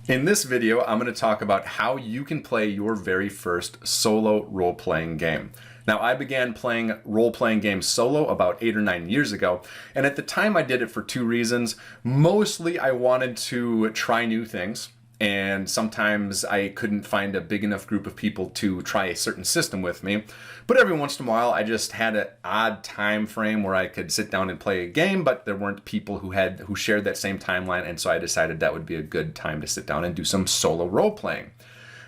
In this video, I'm going to talk about how you can play your very first solo role-playing game. Now, I began playing role-playing games solo about 8 or 9 years ago, and at the time I did it for two reasons. Mostly I wanted to try new things, and sometimes I couldn't find a big enough group of people to try a certain system with me. But every once in a while, I just had an odd time frame where I could sit down and play a game, but there weren't people who shared that same timeline, and so I decided that would be a good time to sit down and do some solo role-playing.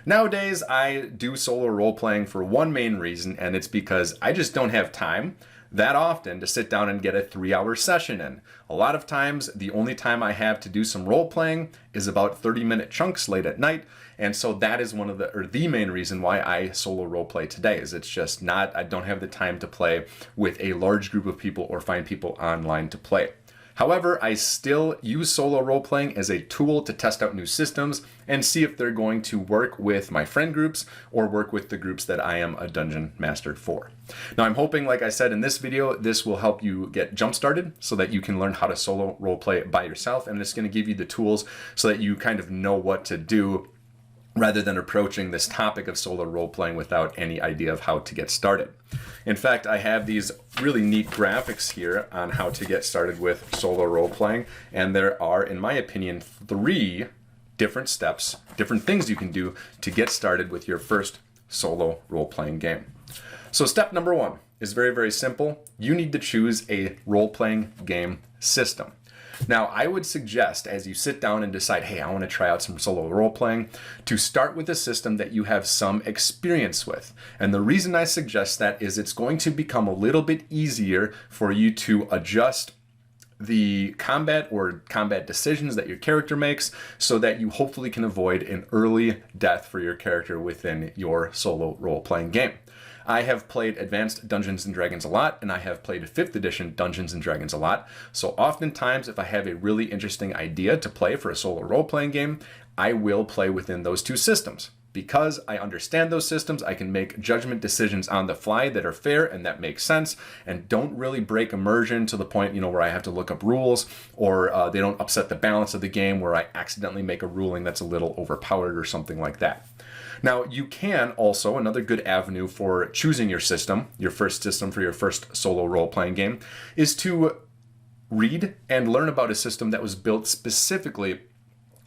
Nowadays, I do solo role-playing for one main reason, and it's because I just don't have time that often to sit down and get a 3-hour session in. A lot of times, the only time I have to do some role-playing is about 30-minute chunks late at night, and so that is the main reason why I solo role-play today, is it's just not, I don't have the time to play with a large group of people or find people online to play. However, I still use solo role-playing as a tool to test out new systems and see if they're going to work with my friend groups or work with the groups that I am a dungeon master for. Now, I'm hoping, like I said in this video, this will help you get jump-started so that you can learn how to solo role-play by yourself, and it's going to give you the tools so that you kind of know what to do rather than approaching this topic of solo role-playing without any idea of how to get started. In fact, I have these really neat graphics here on how to get started with solo role-playing, and there are, in my opinion, 3 different steps, different things you can do to get started with your first solo role-playing game. So step number 1 is very, very simple. You need to choose a role-playing game system. Now, I would suggest as you sit down and decide, hey, I want to try out some solo role-playing, to start with a system that you have some experience with. And the reason I suggest that is it's going to become a little bit easier for you to adjust the combat or combat decisions that your character makes so that you hopefully can avoid an early death for your character within your solo role-playing game. I have played Advanced Dungeons & Dragons a lot, and I have played 5th edition Dungeons & Dragons a lot. So oftentimes, if I have a really interesting idea to play for a solo role-playing game, I will play within those 2 systems. Because I understand those systems, I can make judgment decisions on the fly that are fair and that make sense and don't really break immersion to the point, where I have to look up rules or they don't upset the balance of the game where I accidentally make a ruling that's a little overpowered or something like that. Now, you can also, another good avenue for choosing your system, your first system for your first solo role-playing game, is to read and learn about a system that was built specifically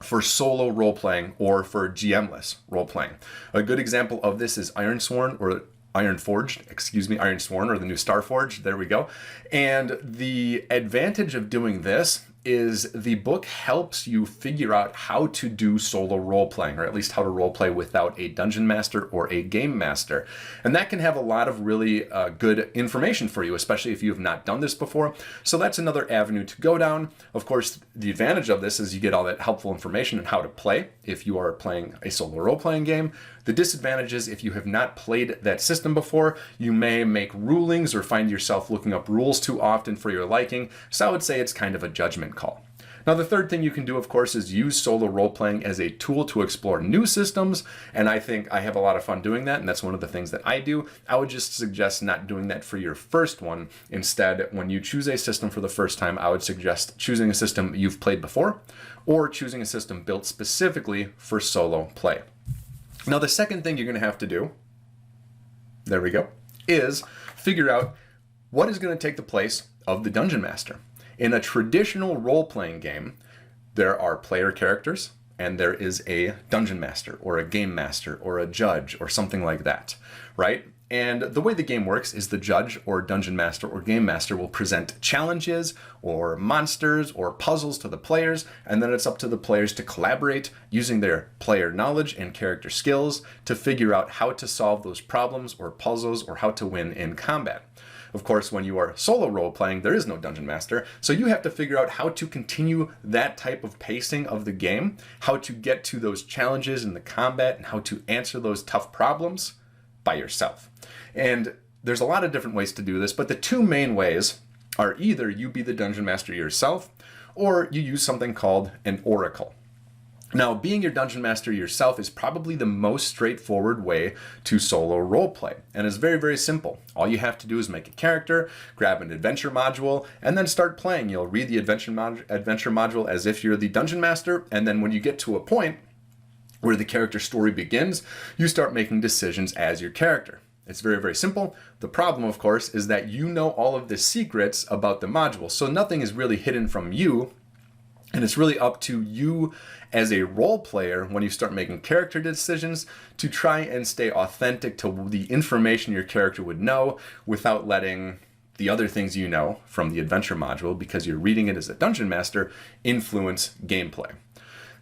for solo role-playing or for GM-less role-playing. A good example of this is Ironsworn or Ironsworn or the new Starforged, there we go. And the advantage of doing this is the book helps you figure out how to do solo role-playing, or at least how to role-play without a dungeon master or a game master. And that can have a lot of really good information for you, especially if you have not done this before. So that's another avenue to go down. Of course, the advantage of this is you get all that helpful information on how to play if you are playing a solo role-playing game. The disadvantage is if you have not played that system before, you may make rulings or find yourself looking up rules too often for your liking. So I would say it's kind of a judgment call. Now, the third thing you can do, of course, is use solo role-playing as a tool to explore new systems, and I think I have a lot of fun doing that, and that's one of the things that I do. I would just suggest not doing that for your first one. Instead, when you choose a system for the first time, I would suggest choosing a system you've played before, or choosing a system built specifically for solo play. Now, the second thing you're going to have to do, there we go, is figure out what is going to take the place of the Dungeon Master. In a traditional role-playing game, there are player characters, and there is a Dungeon Master, or a Game Master, or a Judge, or something like that, right? And the way the game works is the judge or dungeon master or game master will present challenges or monsters or puzzles to the players, and then it's up to the players to collaborate using their player knowledge and character skills to figure out how to solve those problems or puzzles or how to win in combat. Of course, when you are solo role-playing, there is no dungeon master, so you have to figure out how to continue that type of pacing of the game, how to get to those challenges in the combat, and how to answer those tough problems by yourself. And there's a lot of different ways to do this, but the 2 main ways are either you be the dungeon master yourself, or you use something called an oracle. Now, being your dungeon master yourself is probably the most straightforward way to solo roleplay, and it's very, very simple. All you have to do is make a character, grab an adventure module, and then start playing. You'll read the adventure module as if you're the dungeon master, and then when you get to a point where the character story begins, you start making decisions as your character. It's very, very simple. The problem, of course, is that you know all of the secrets about the module, so nothing is really hidden from you, and it's really up to you as a role player when you start making character decisions to try and stay authentic to the information your character would know without letting the other things you know from the adventure module, because you're reading it as a dungeon master, influence gameplay.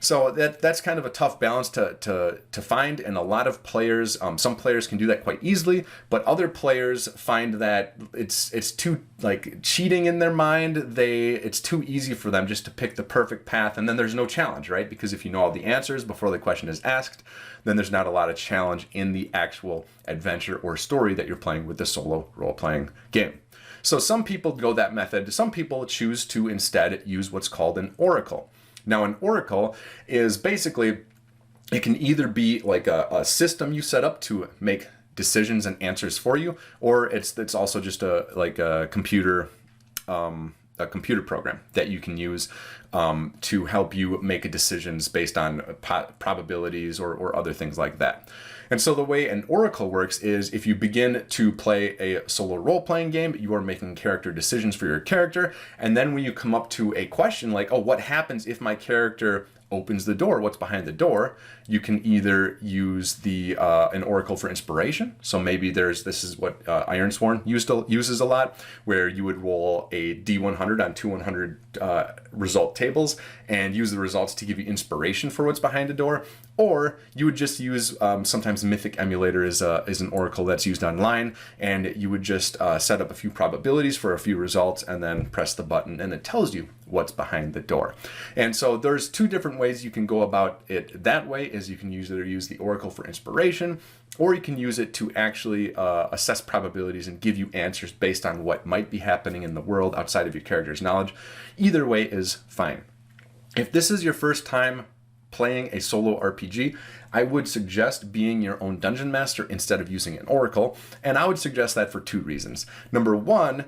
So that's kind of a tough balance to find, and a lot of players, some players can do that quite easily, but other players find that it's too like cheating in their mind. It's too easy for them just to pick the perfect path, and then there's no challenge, right? Because if you know all the answers before the question is asked, then there's not a lot of challenge in the actual adventure or story that you're playing with the solo role-playing game. So some people go that method. Some people choose to instead use what's called an oracle. Now, an oracle is basically, it can either be like a system you set up to make decisions and answers for you, or it's also just a computer program that you can use to help you make decisions based on probabilities or other things like that. And so the way an oracle works is if you begin to play a solo role-playing game, you are making character decisions for your character, and then when you come up to a question like, oh, what happens if my character opens the door? What's behind the door? You can either use an oracle for inspiration. So maybe this is what Ironsworn uses a lot, where you would roll a D100 on two 100 result tables and use the results to give you inspiration for what's behind a door. Or you would just use, sometimes Mythic Emulator is an oracle that's used online, and you would just set up a few probabilities for a few results and then press the button and it tells you what's behind the door. And so there's two different ways you can go about it. That way is you can either use the oracle for inspiration, or you can use it to actually assess probabilities and give you answers based on what might be happening in the world outside of your character's knowledge. Either way is fine. If this is your first time playing a solo RPG, I would suggest being your own dungeon master instead of using an oracle, and I would suggest that for two reasons. Number one,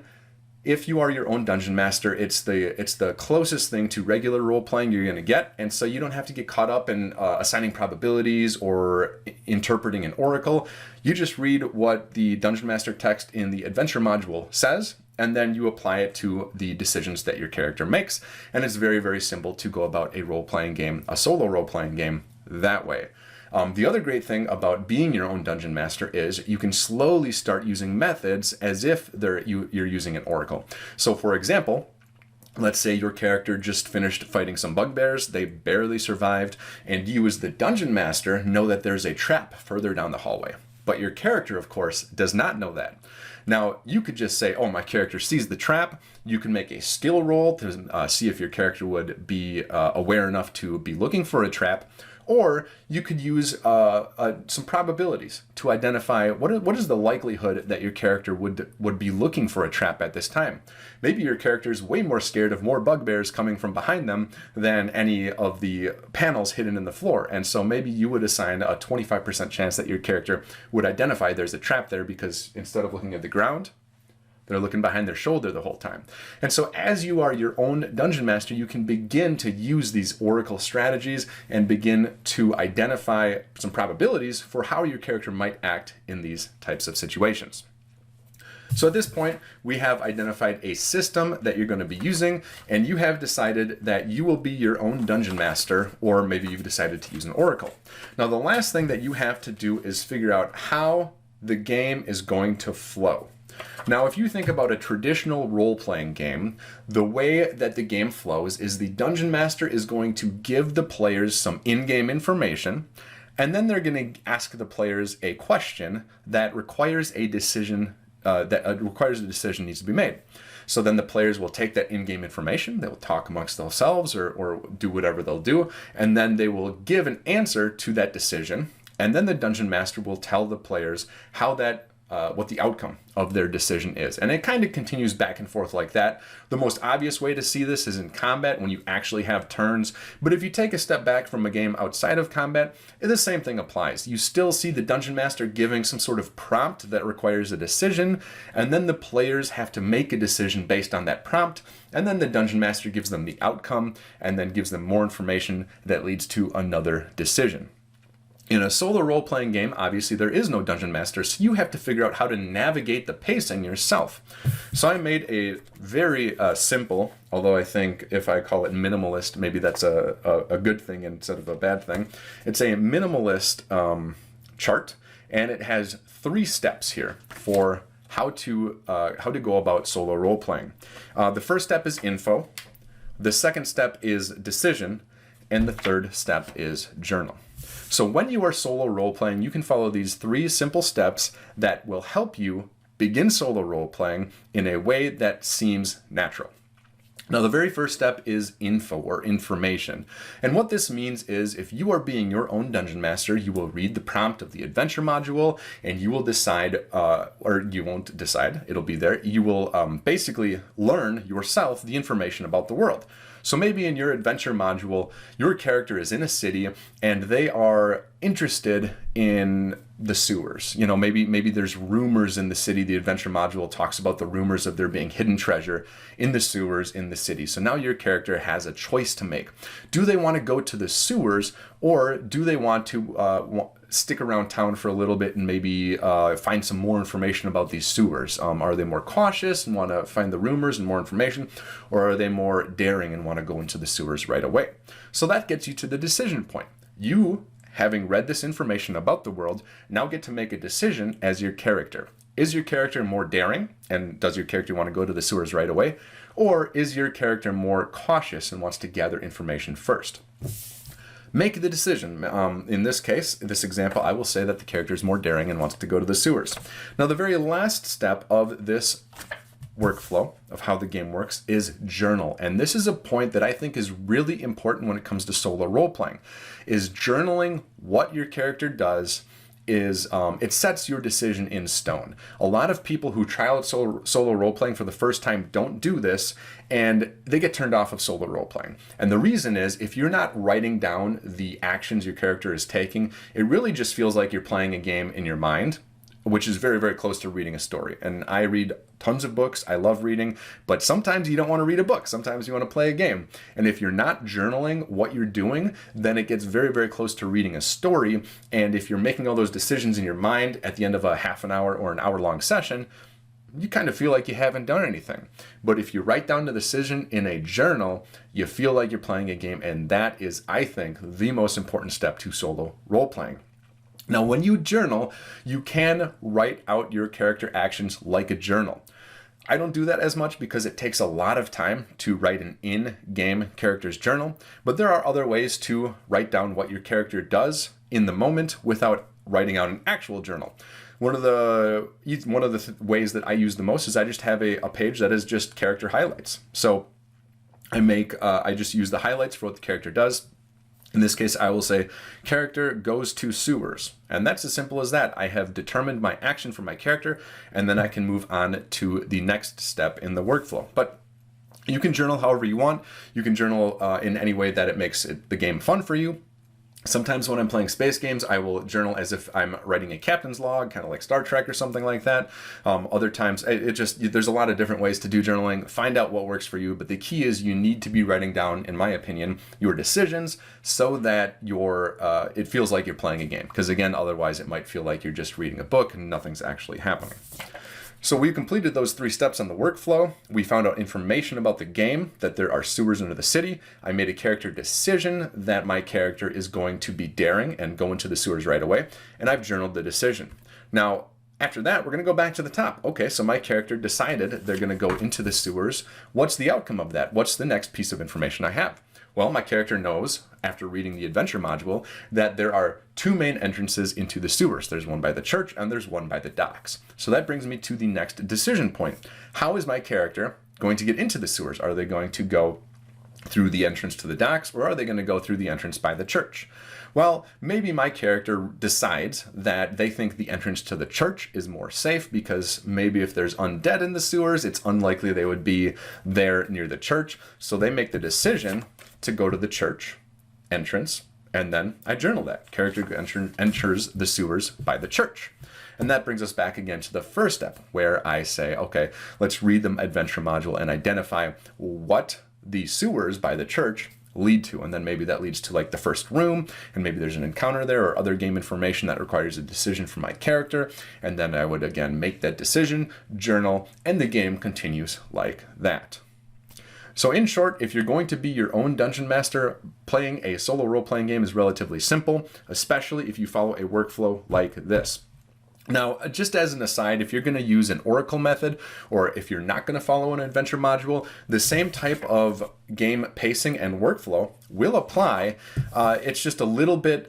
if you are your own dungeon master, it's the closest thing to regular role playing you're going to get, and so you don't have to get caught up in assigning probabilities or interpreting an oracle. You just read what the dungeon master text in the adventure module says, and then you apply it to the decisions that your character makes, and it's very, very simple to go about a role-playing game, a solo role-playing game, that way. The other great thing about being your own dungeon master is you can slowly start using methods as if you're using an oracle. So for example, let's say your character just finished fighting some bugbears, they barely survived, and you as the dungeon master know that there's a trap further down the hallway. But your character, of course, does not know that. Now, you could just say, oh, my character sees the trap. You can make a skill roll to see if your character would be aware enough to be looking for a trap. Or you could use some probabilities to identify what is the likelihood that your character would be looking for a trap at this time. Maybe your character is way more scared of more bugbears coming from behind them than any of the panels hidden in the floor. And so maybe you would assign a 25% chance that your character would identify there's a trap there, because instead of looking at the ground, they're looking behind their shoulder the whole time. And so as you are your own dungeon master, you can begin to use these oracle strategies and begin to identify some probabilities for how your character might act in these types of situations. So at this point, we have identified a system that you're going to be using, and you have decided that you will be your own dungeon master, or maybe you've decided to use an oracle. Now, the last thing that you have to do is figure out how the game is going to flow. Now, if you think about a traditional role-playing game, the way that the game flows is the dungeon master is going to give the players some in-game information, and then they're going to ask the players a question that requires a decision needs to be made. So then the players will take that in-game information, they will talk amongst themselves or do whatever they'll do, and then they will give an answer to that decision, and then the dungeon master will tell the players how that what the outcome of their decision is. And it kind of continues back and forth like that. The most obvious way to see this is in combat, when you actually have turns. But if you take a step back from a game outside of combat, the same thing applies. You still see the dungeon master giving some sort of prompt that requires a decision, and then the players have to make a decision based on that prompt, and then the dungeon master gives them the outcome and then gives them more information that leads to another decision. In a solo role-playing game, obviously there is no dungeon master, so you have to figure out how to navigate the pacing yourself. So I made a very simple, although I think if I call it minimalist, maybe that's a good thing instead of a bad thing. It's a minimalist chart, and it has 3 steps here for how to go about solo role-playing. The first step is info, the second step is decision, and the third step is journal. So when you are solo role-playing, you can follow these 3 simple steps that will help you begin solo role-playing in a way that seems natural. Now, the very first step is info or information. And what this means is if you are being your own dungeon master, you will read the prompt of the adventure module and you will decide, or you won't decide, it'll be there. You will basically learn yourself the information about the world. So maybe in your adventure module, your character is in a city and they are interested in the sewers. You know, maybe there's rumors in the city. The adventure module talks about the rumors of there being hidden treasure in the sewers in the city. So now your character has a choice to make. Do they want to go to the sewers, or do they want to stick around town for a little bit and maybe find some more information about these sewers? Are they more cautious and want to find the rumors and more information, or are they more daring and want to go into the sewers right away? So that gets you to the decision point. You, having read this information about the world, now get to make a decision as your character. Is your character more daring, and does your character want to go to the sewers right away? Or is your character more cautious and wants to gather information first? Make the decision. In this case, in this example, I will say that the character is more daring and wants to go to the sewers. Now, the very last step of this workflow of how the game works is journal. And this is a point that I think is really important when it comes to solo role-playing, is journaling what your character does. It sets your decision in stone. A lot of people who try out solo role-playing for the first time don't do this, and they get turned off of solo role-playing. And the reason is, if you're not writing down the actions your character is taking, it really just feels like you're playing a game in your mind, which is very, very close to reading a story. And I read tons of books. I love reading, but sometimes you don't want to read a book. Sometimes you want to play a game. And if you're not journaling what you're doing, then it gets very, very close to reading a story. And if you're making all those decisions in your mind at the end of a half an hour or an hour-long session, you kind of feel like you haven't done anything. But if you write down the decision in a journal, you feel like you're playing a game. And that is, I think, the most important step to solo role-playing. Now, when you journal, you can write out your character actions like a journal. I don't do that as much because it takes a lot of time to write an in-game character's journal, but there are other ways to write down what your character does in the moment without writing out an actual journal. One of the ways that I use the most is I just have a page that is just character highlights. So I just use the highlights for what the character does. In this case, I will say, character goes to sewers. And that's as simple as that. I have determined my action for my character, and then I can move on to the next step in the workflow. But you can journal however you want. You can journal in any way that it makes the game fun for you. Sometimes when I'm playing space games, I will journal as if I'm writing a captain's log, kind of like Star Trek or something like that. Other times, there's a lot of different ways to do journaling. Find out what works for you, but the key is you need to be writing down, in my opinion, your decisions so that it feels like you're playing a game. Because again, otherwise it might feel like you're just reading a book and nothing's actually happening. So we completed those 3 steps on the workflow. We found out information about the game, that there are sewers under the city. I made a character decision that my character is going to be daring and go into the sewers right away. And I've journaled the decision. Now, after that, we're going to go back to the top. Okay, so my character decided they're going to go into the sewers. What's the outcome of that? What's the next piece of information I have? Well, my character knows, after reading the adventure module, that there are 2 main entrances into the sewers. There's one by the church and there's one by the docks. So that brings me to the next decision point. How is my character going to get into the sewers? Are they going to go through the entrance to the docks, or are they going to go through the entrance by the church? Well, maybe my character decides that they think the entrance to the church is more safe because maybe if there's undead in the sewers, it's unlikely they would be there near the church. So they make the decision to go to the church entrance, and then I journal that. Character enters the sewers by the church. And that brings us back again to the first step, where I say, okay, let's read the adventure module and identify what the sewers by the church lead to. And then maybe that leads to like the first room, and maybe there's an encounter there or other game information that requires a decision from my character. And then I would again make that decision, journal, and the game continues like that. So in short, if you're going to be your own dungeon master, playing a solo role-playing game is relatively simple, especially if you follow a workflow like this. Now, just as an aside, if you're going to use an Oracle method, or if you're not going to follow an adventure module, the same type of game pacing and workflow will apply. It's just a little bit,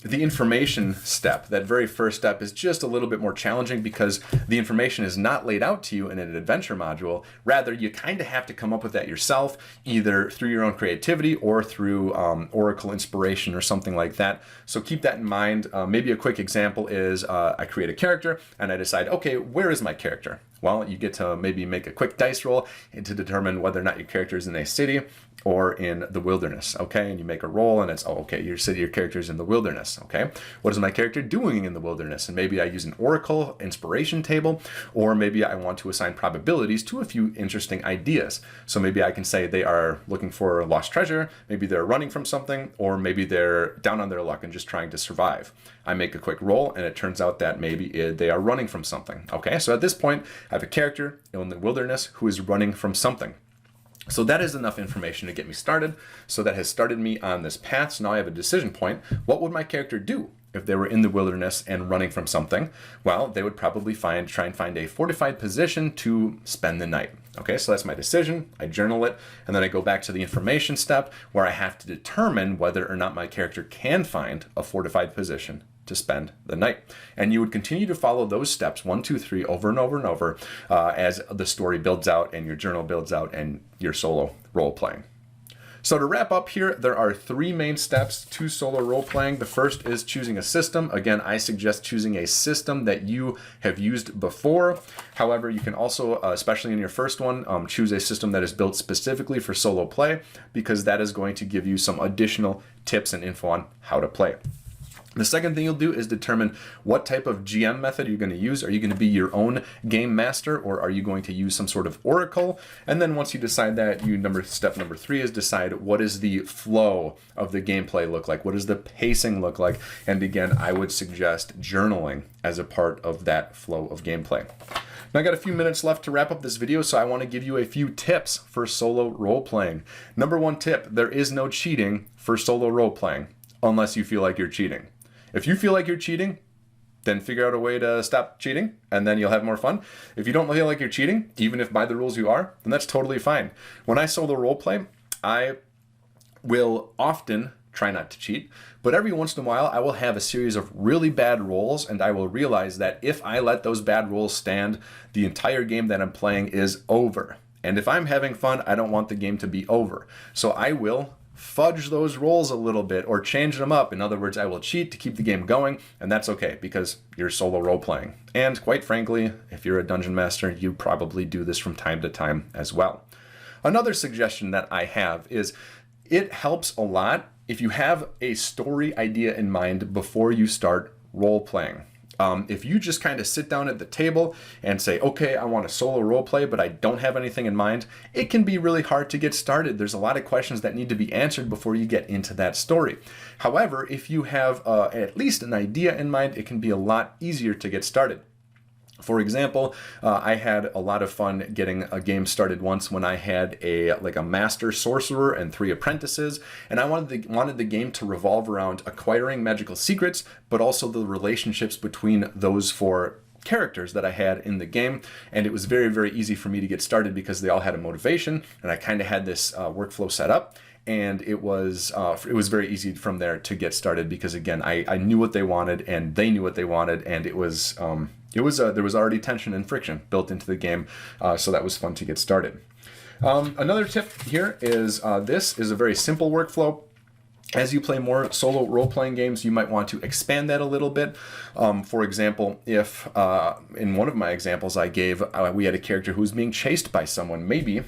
the information step, that very first step, is just a little bit more challenging because the information is not laid out to you in an adventure module. Rather, you kind of have to come up with that yourself, either through your own creativity or through Oracle inspiration or something like that. So keep that in mind. Maybe a quick example is I create a character and I decide, okay, where is my character? Well, you get to maybe make a quick dice roll to determine whether or not your character is in a city or in the wilderness, okay? And you make a roll and it's, oh, okay, your character is in the wilderness, okay? What is my character doing in the wilderness? And maybe I use an Oracle inspiration table, or maybe I want to assign probabilities to a few interesting ideas. So maybe I can say they are looking for lost treasure, maybe they're running from something, or maybe they're down on their luck and just trying to survive. I make a quick roll and it turns out that maybe they are running from something, okay? So at this point, I have a character in the wilderness who is running from something. So that is enough information to get me started. So that has started me on this path. So now I have a decision point. What would my character do if they were in the wilderness and running from something? Well, they would probably try and find a fortified position to spend the night. Okay, so that's my decision. I journal it, and then I go back to the information step where I have to determine whether or not my character can find a fortified position to spend the night. And you would continue to follow those steps 1, 2, 3 over and over and over as the story builds out and your journal builds out and your solo role playing. So to wrap up here, there are 3 main steps to solo role playing. The first is choosing a system. Again, I suggest choosing a system that you have used before. However, you can also, especially in your first one, choose a system that is built specifically for solo play, because that is going to give you some additional tips and info on how to play. The second thing you'll do is determine what type of GM method you're going to use. Are you going to be your own game master, or are you going to use some sort of oracle? And then once you decide that, step number 3 is decide what is the flow of the gameplay look like? What does the pacing look like? And again, I would suggest journaling as a part of that flow of gameplay. Now I got a few minutes left to wrap up this video, so I want to give you a few tips for solo role playing. Number 1 tip, there is no cheating for solo role playing unless you feel like you're cheating. If you feel like you're cheating, then figure out a way to stop cheating, and then you'll have more fun. If you don't feel like you're cheating, even if by the rules you are, then that's totally fine. When I solo role play, I will often try not to cheat, but every once in a while I will have a series of really bad rolls, and I will realize that if I let those bad rolls stand, the entire game that I'm playing is over. And if I'm having fun, I don't want the game to be over. So I will fudge those rolls a little bit or change them up. In other words, I will cheat to keep the game going, and that's okay because you're solo role playing. And quite frankly, if you're a dungeon master, you probably do this from time to time as well. Another suggestion that I have is it helps a lot if you have a story idea in mind before you start role playing. If you just kind of sit down at the table and say, okay, I want a solo role play, but I don't have anything in mind, it can be really hard to get started. There's a lot of questions that need to be answered before you get into that story. However, if you have at least an idea in mind, it can be a lot easier to get started. For example, I had a lot of fun getting a game started once when I had a master sorcerer and 3 apprentices, and I wanted the game to revolve around acquiring magical secrets, but also the relationships between those 4 characters that I had in the game. And it was very, very easy for me to get started because they all had a motivation, and I kind of had this workflow set up. And it was very easy from there to get started because, again, I knew what they wanted and they knew what they wanted, and there was already tension and friction built into the game, so that was fun to get started. Another tip here is this is a very simple workflow. As you play more solo role-playing games, you might want to expand that a little bit. For example, if in one of my examples I gave, we had a character who was being chased by someone, maybe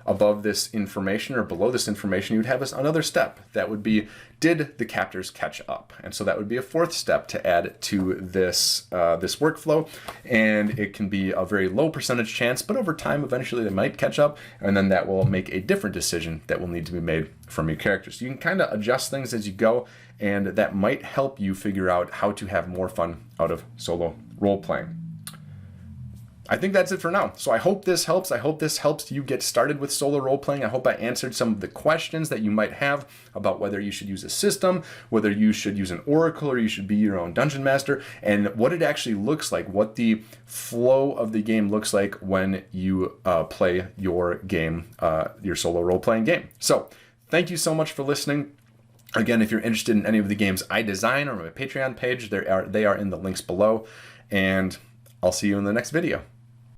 above this information or below this information, you'd have another step. That would be, did the captors catch up? And so that would be a fourth step to add to this, this workflow. And it can be a very low percentage chance, but over time, eventually they might catch up. And then that will make a different decision that will need to be made from your characters. So you can kind of adjust things as you go, and that might help you figure out how to have more fun out of solo role playing. I think that's it for now. So I hope this helps. I hope this helps you get started with solo role playing. I hope I answered some of the questions that you might have about whether you should use a system, whether you should use an oracle, or you should be your own dungeon master, and what it actually looks like, what the flow of the game looks like when you play your game, your solo role playing game. So thank you so much for listening. Again, if you're interested in any of the games I design or my Patreon page, they are in the links below, and I'll see you in the next video.